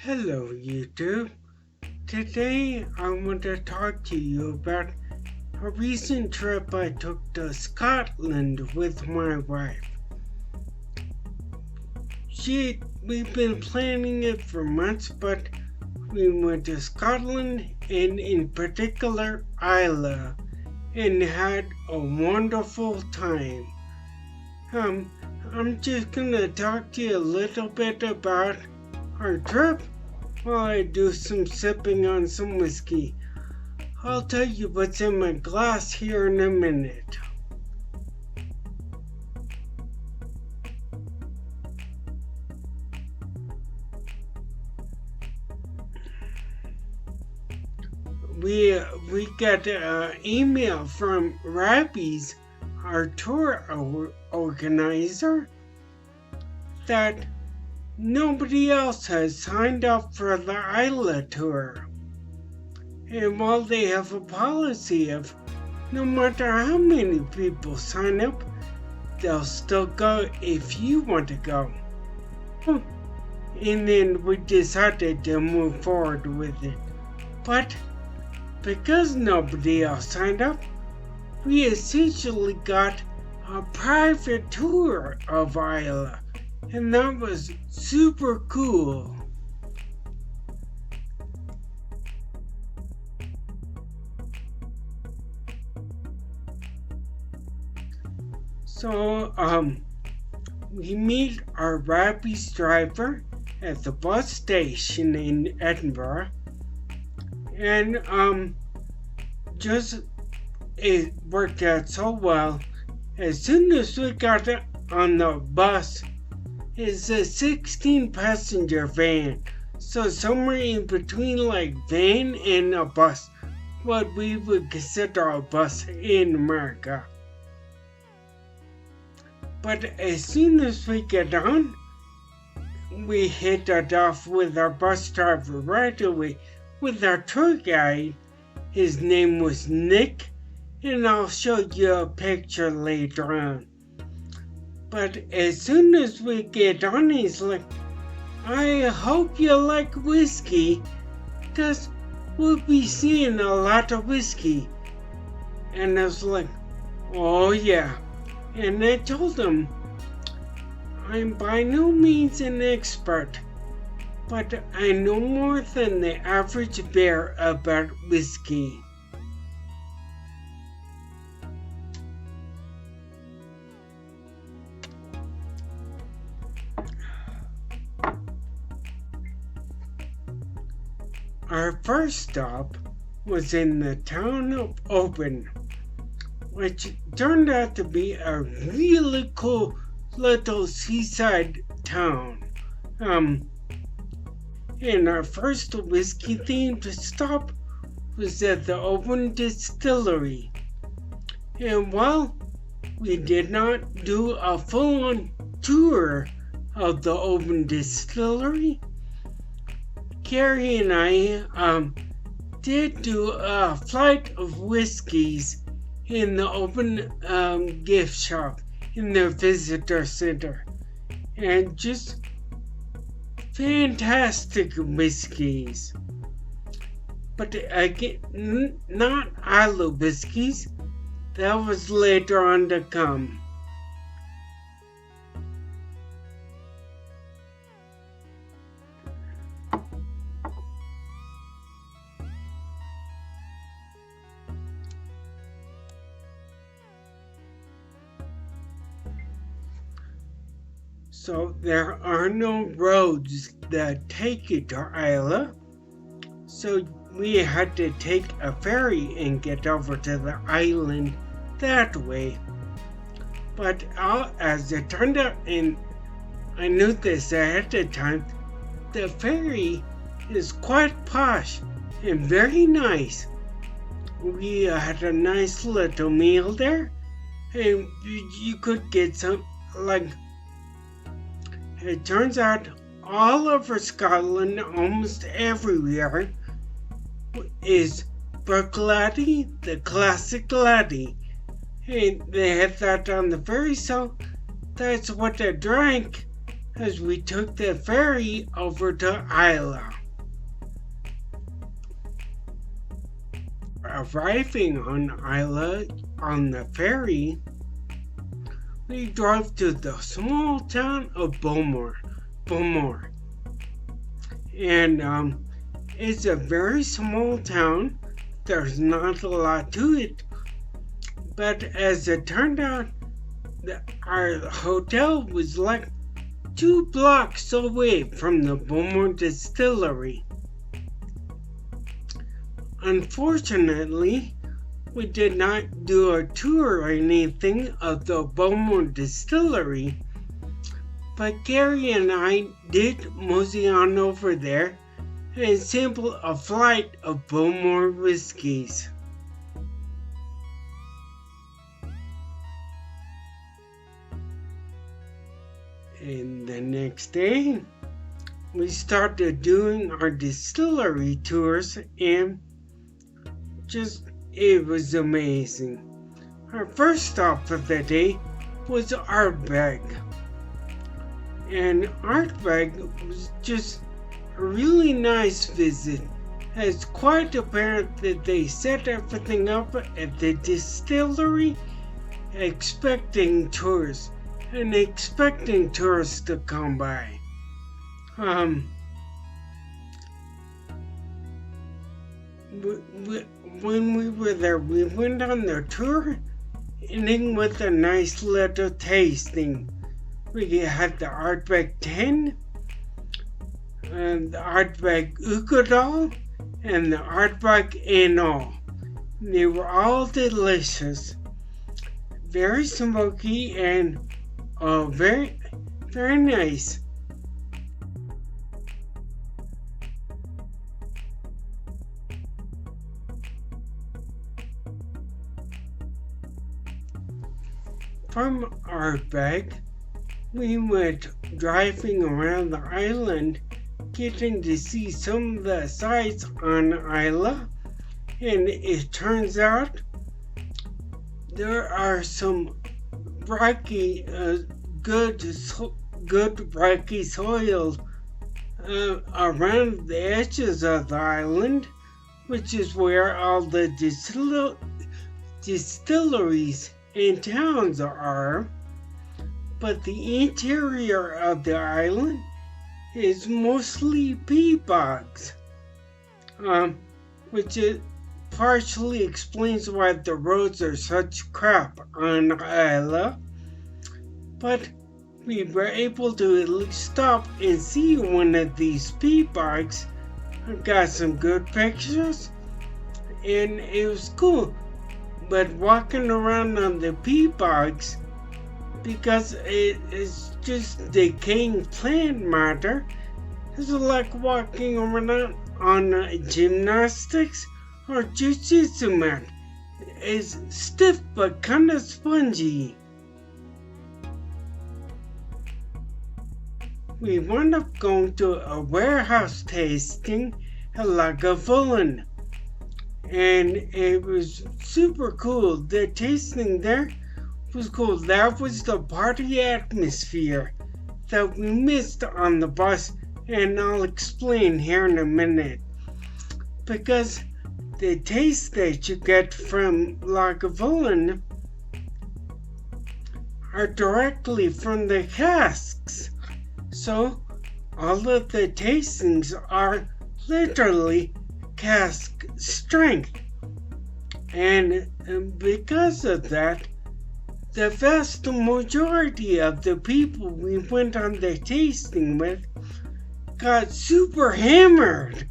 Hello, YouTube. Today I want to talk to you about a recent trip I took to Scotland with my wife. We've been planning it for months, but we went to Scotland and in particular Islay and had a wonderful time. I'm just gonna talk to you a little bit about our trip while I do some sipping on some whiskey. I'll tell you what's in my glass here in a minute. We got an email from Rabbies, our tour organizer, that nobody else has signed up for the Islay tour. And while they have a policy of no matter how many people sign up, they'll still go if you want to go. And then we decided to move forward with it. But because nobody else signed up, we essentially got a private tour of Islay. And that was super cool. So, we meet our Rabbies driver at the bus station in Edinburgh. And, it worked out so well. As soon as we got on the bus, it's a 16-passenger van, so somewhere in between like van and a bus, what we would consider a bus in America. But as soon as we get on, we hit it off with our bus driver right away, with our tour guide. His name was Nick, and I'll show you a picture later on. But as soon as we get on, he's like, I hope you like whiskey, because we'll be seeing a lot of whiskey. And I was like, oh yeah. And I told him, I'm by no means an expert, but I know more than the average bear about whiskey. Our first stop was in the town of Oban, which turned out to be a really cool little seaside town. And our first whiskey-themed stop was at the Oban Distillery. And while we did not do a full-on tour of the Oban Distillery, Carrie and I did do a flight of whiskeys in the Oban gift shop in their visitor center. And just fantastic whiskeys. But again, not Islay whiskeys. That was later on to come. So there are no roads that take you to Islay, so we had to take a ferry and get over to the island that way. But as it turned out, and I knew this ahead of time, the ferry is quite posh and very nice. We had a nice little meal there, and you could get some, like, it turns out all over Scotland, almost everywhere, is Bruichladdich, the classic laddie. And they had that on the ferry, so that's what I drank as we took the ferry over to Islay. Arriving on Islay on the ferry, we drove to the small town of Bowmore. And it's a very small town. There's not a lot to it. But as it turned out, our hotel was like 2 blocks away from the Bowmore distillery. Unfortunately, we did not do a tour or anything of the Bowmore distillery, but Gary and I did mosey on over there and sample a flight of Bowmore whiskeys. And the next day, we started doing our distillery tours, and it was amazing. Our first stop of the day was Ardbeg. And Ardbeg was just a really nice visit. It's quite apparent that they set everything up at the distillery expecting tourists to come by. When we were there, we went on the tour, ending with a nice little tasting. We had the Ardbeg 10, and the Ardbeg Ugadal, and the Ardbeg Anal. They were all delicious, very smoky, and very, very nice. From Ardbeg, we went driving around the island, getting to see some of the sights on Islay, and it turns out there are some rocky, good rocky soil around the edges of the island, which is where all the distilleries and towns are. But the interior of the island is mostly pea bogs, which partially explains why the roads are such crap on Islay. But we were able to at least stop and see one of these pea bogs. I got some good pictures, and it was cool. But walking around on the pea bogs, because it is just decaying plant matter, it's like walking around on gymnastics or jiu-jitsu mat. It's stiff but kind of spongy. We wound up going to a warehouse tasting at Lagavulin, and it was super cool. The tasting there was cool. That was the party atmosphere that we missed on the bus, and I'll explain here in a minute. Because the taste that you get from Lagavulin are directly from the casks. So all of the tastings are literally cask strength. And because of that, the vast majority of the people we went on the tasting with got super hammered.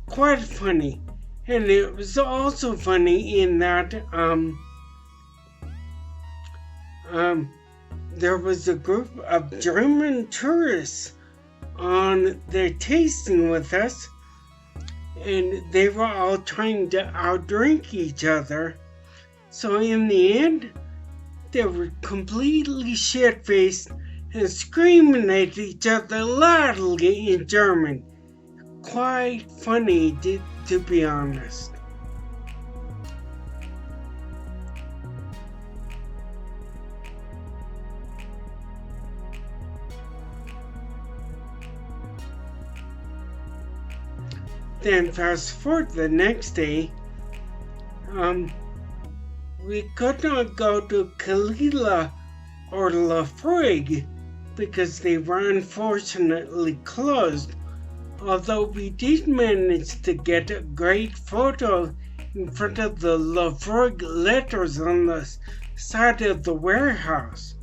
Quite funny. And it was also funny in that there was a group of German tourists on the tasting with us, and they were all trying to outdrink each other. So in the end, they were completely shit-faced and screaming at each other loudly in German. Quite funny, to be honest. then fast forward the next day, we could not go to Kalila or Lafroig because they were unfortunately closed, although we did manage to get a great photo in front of the Lafroig letters on the side of the warehouse.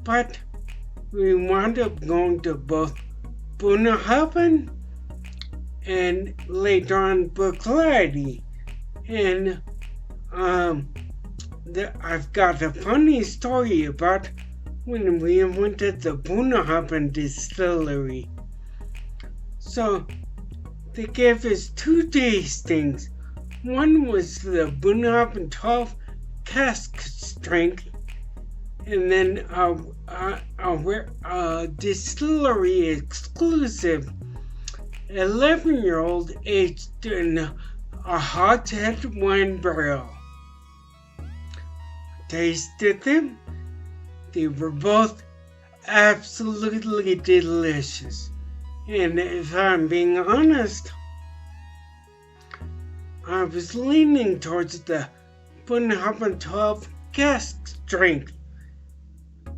But we wound up going to both Bunnahabhain and later on Buccleuch. And I've got a funny story about when we went to the Bunnahabhain distillery. So they gave us 2 tastings. One was the Bunnahabhain 12 cask strength, and then a distillery exclusive 11-year-old aged in a hogshead wine barrel. Tasted them. They were both absolutely delicious. And if I'm being honest, I was leaning towards the Bunnahabhain 12 cask strength.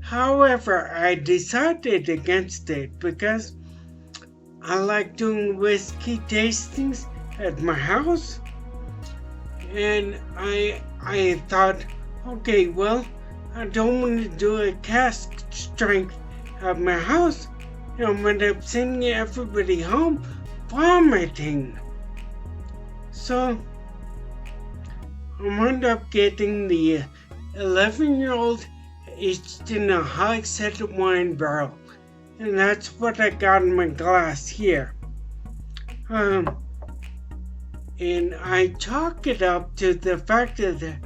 However, I decided against it because I like doing whiskey tastings at my house, and I thought, okay, well, I don't want to do a cask strength at my house. I'm going to end up sending everybody home vomiting. So I wound up getting the 11-year-old aged in a hogshead wine barrel. And that's what I got in my glass here. And I chalk it up to the fact that it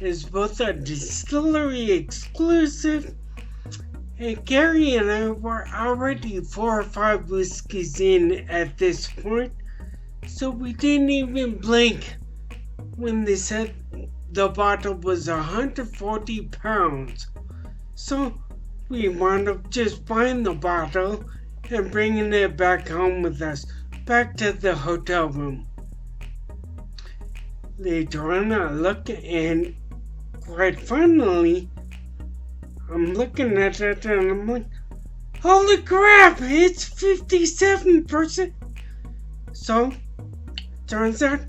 is both a distillery exclusive, and Gary and I were already 4 or 5 whiskeys in at this point, so we didn't even blink when they said the bottle was 140 pounds. So we wound up just buying the bottle and bringing it back home with us, back to the hotel room. Later on, I look, and quite finally, I'm looking at it and I'm like, holy crap, it's 57%. So, turns out,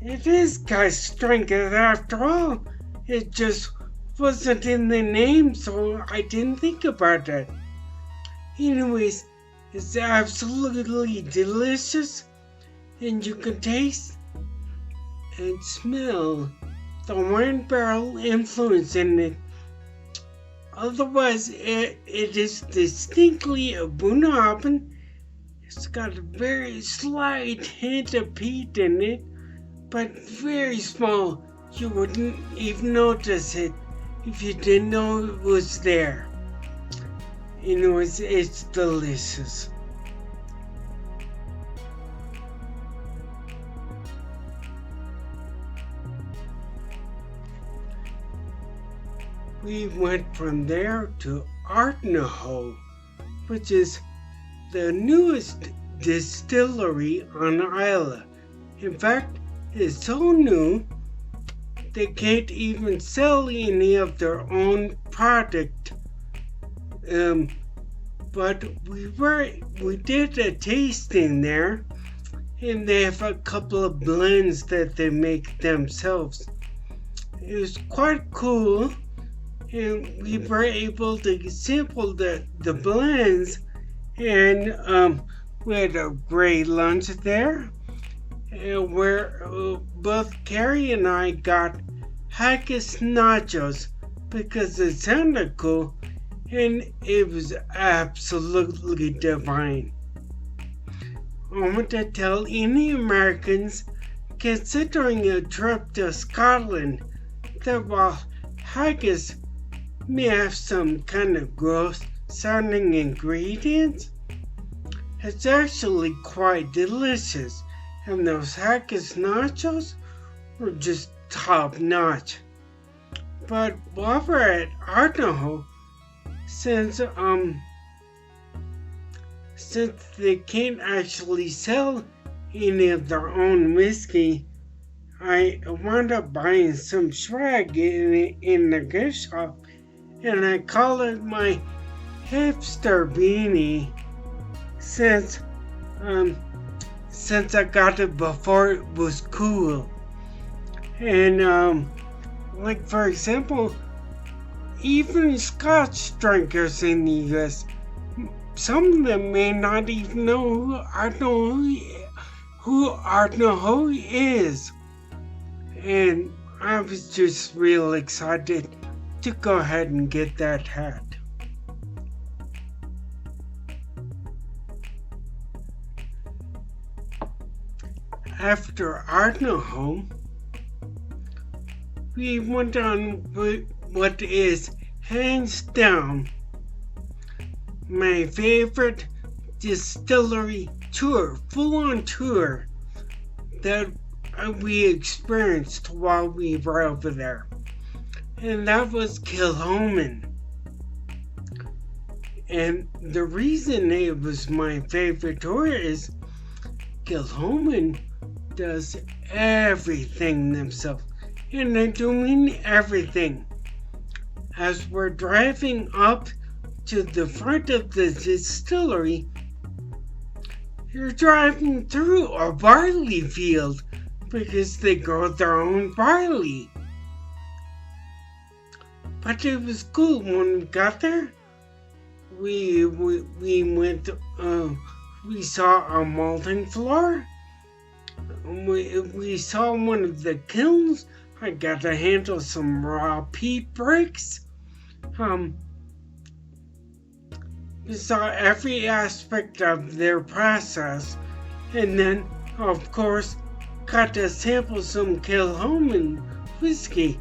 it is cask strength after all. It just wasn't in the name, so I didn't think about it. Anyways, it's absolutely delicious, and you can taste and smell the wine barrel influence in it. Otherwise, it is distinctly a Bunnahabhain. It's got a very slight hint of peat in it, but very small. You wouldn't even notice it if you didn't know it was there. It's delicious. We went from there to Ardnahoe, which is the newest distillery on Islay. In fact, it's so new they can't even sell any of their own product. But we did a tasting there, and they have a couple of blends that they make themselves. It was quite cool, and we were able to sample the blends, and we had a great lunch there, where both Carrie and I got haggis nachos because it sounded cool, and it was absolutely divine. I want to tell any Americans considering a trip to Scotland that while haggis may have some kind of gross sounding ingredients, it's actually quite delicious, and those haggis nachos were just top notch. But while we're at Ardnahoe, since they can't actually sell any of their own whiskey, I wound up buying some swag in the gift shop, and I call it my hipster beanie since I got it before it was cool. And like for example, even Scotch drinkers in the US, some of them may not even know who Arno Ho is. And I was just real excited to go ahead and get that hat. After Arno Ho, we went on with what is hands down my favorite distillery tour, full-on tour that we experienced while we were over there. And that was Kilchoman. And the reason it was my favorite tour is Kilchoman does everything themselves. And I do mean everything. As we're driving up to the front of the distillery, you're driving through a barley field because they grow their own barley. But it was cool when we got there. We went. We saw a malting floor. We saw one of the kilns. I got to handle some raw peat bricks. We saw every aspect of their process, and then, of course, got to sample some Kilchoman whiskey.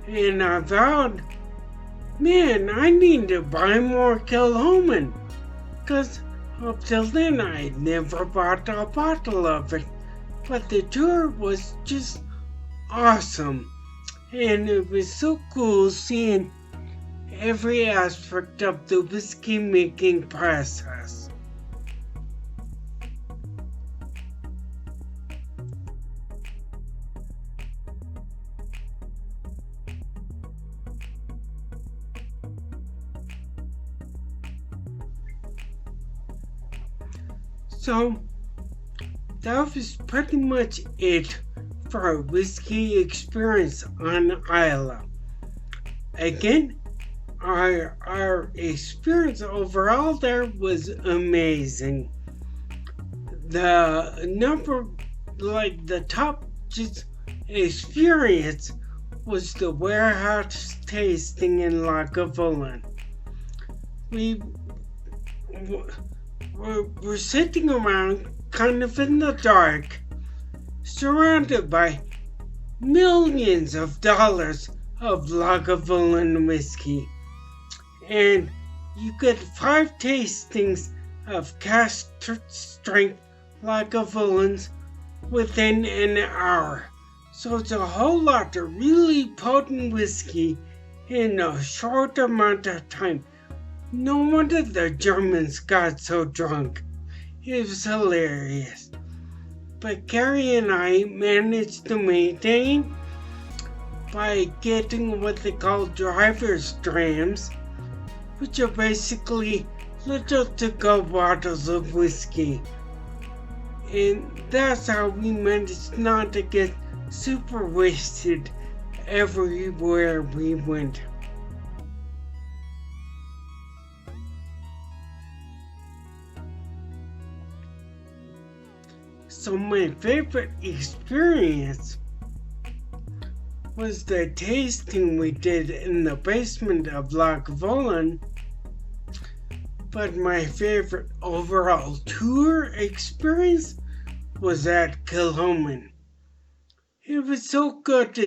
And I vowed, man, I need to buy more Kilchoman, because up till then I had never bought a bottle of it. But the tour was just awesome, and it was so cool seeing every aspect of the whiskey making process. So that was pretty much it for our whiskey experience on Islay. Again, our experience overall there was amazing. The top just experience was the warehouse tasting in Lagavulin. We're sitting around kind of in the dark, surrounded by millions of dollars of Lagavulin whiskey. And you get 5 tastings of cast strength Lagavulins within an hour. So it's a whole lot of really potent whiskey in a short amount of time. No wonder the Germans got so drunk. It was hilarious. But Carrie and I managed to maintain by getting what they call driver's drams, which are basically little to-go bottles of whiskey. And that's how we managed not to get super wasted everywhere we went. So my favorite experience was the tasting we did in the basement of Lagavulin, but my favorite overall tour experience was at Kilchoman. It was so good to